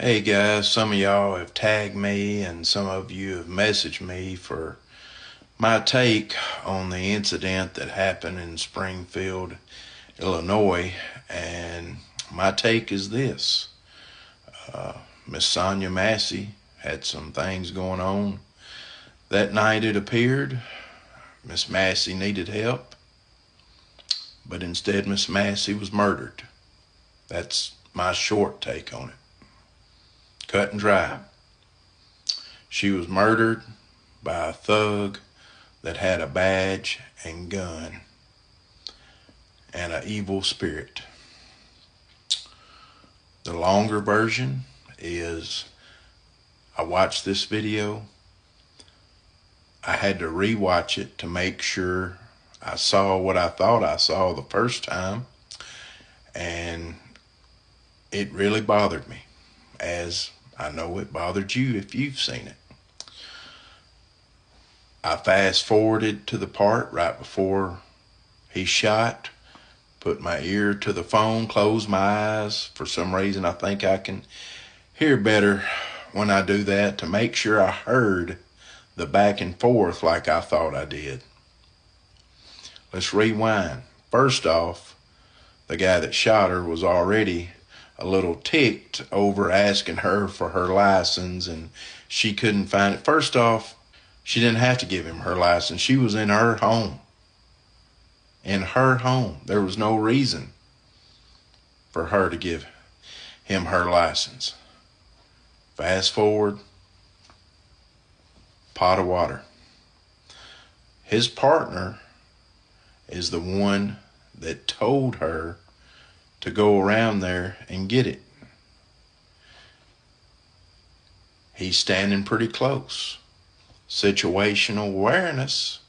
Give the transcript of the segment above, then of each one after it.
Hey guys, some of y'all have tagged me and some of you have messaged me for my take on the incident that happened in Springfield, Illinois. And my take is this. Miss Sonya Massey had some things going on. That night it appeared Miss Massey needed help, but instead Miss Massey was murdered. That's my short take on it. Cut and dry. She was murdered by a thug that had a badge and gun and an evil spirit. The longer version is I watched this video. I had to rewatch it to make sure I saw what I thought I saw the first time, and it really bothered me, as I know it bothered you if you've seen it. I fast forwarded to the part right before he shot, put my ear to the phone, closed my eyes. For some reason, I think I can hear better when I do that, to make sure I heard the back and forth like I thought I did. Let's rewind. First off, the guy that shot her was already a little ticked over asking her for her license, and she couldn't find it. First off, she didn't have to give him her license. She was in her home. In her home. There was no reason for her to give him her license. Fast forward, pot of water. His partner is the one that told her to go around there and get it. He's standing pretty close. Situational awareness.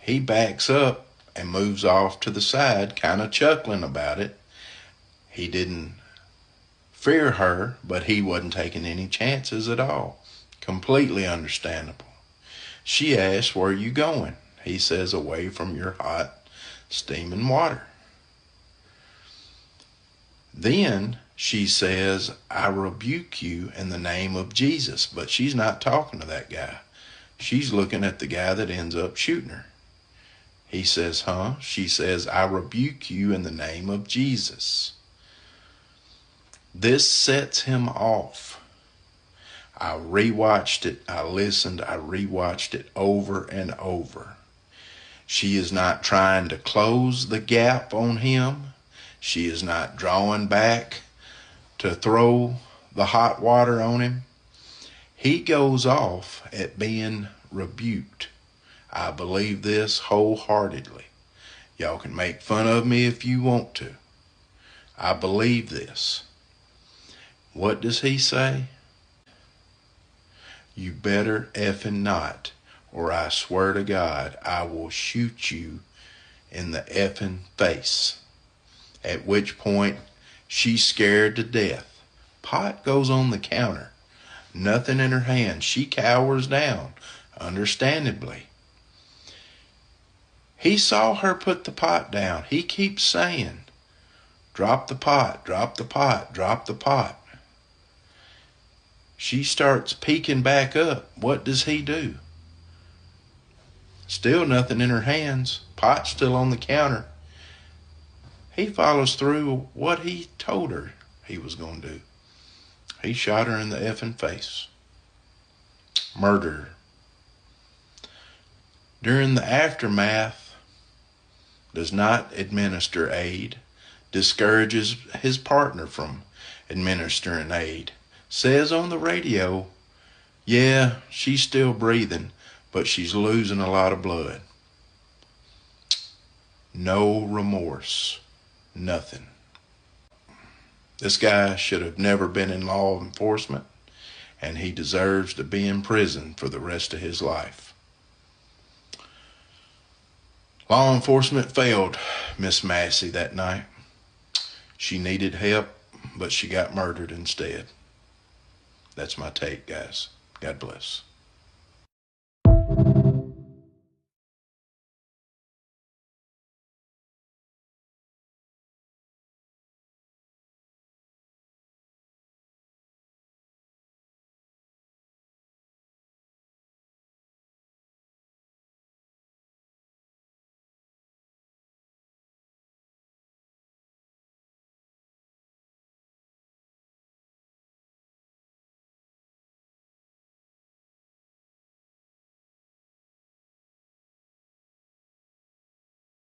He backs up and moves off to the side, kind of chuckling about it. He didn't fear her, but he wasn't taking any chances at all. Completely understandable. She asks, "Where are you going?" He says, "Away from your hot, steaming water." Then she says, "I rebuke you in the name of Jesus." But she's not talking to that guy. She's looking at the guy that ends up shooting her. He says, "Huh?" She says, "I rebuke you in the name of Jesus." This sets him off. I rewatched it. I listened. I rewatched it over and over. She is not trying to close the gap on him. She is not drawing back to throw the hot water on him. He goes off at being rebuked. I believe this wholeheartedly. Y'all can make fun of me if you want to. I believe this. What does he say? "You better effing not, or I swear to God, I will shoot you in the effing face." At which point, she's scared to death. Pot goes on the counter. Nothing in her hand. She cowers down, understandably. He saw her put the pot down. He keeps saying, "Drop the pot, drop the pot, drop the pot." She starts peeking back up. What does he do? Still nothing in her hands. Pot still on the counter. He follows through what he told her he was going to do. He shot her in the effing face. Murdered her. During the aftermath, does not administer aid, discourages his partner from administering aid, says on the radio, yeah, she's still breathing, but she's losing a lot of blood. No remorse. Nothing. This guy should have never been in law enforcement, and he deserves to be in prison for the rest of his life. Law enforcement failed Miss Massey that night. She needed help, but she got murdered instead. That's my take, guys. God bless.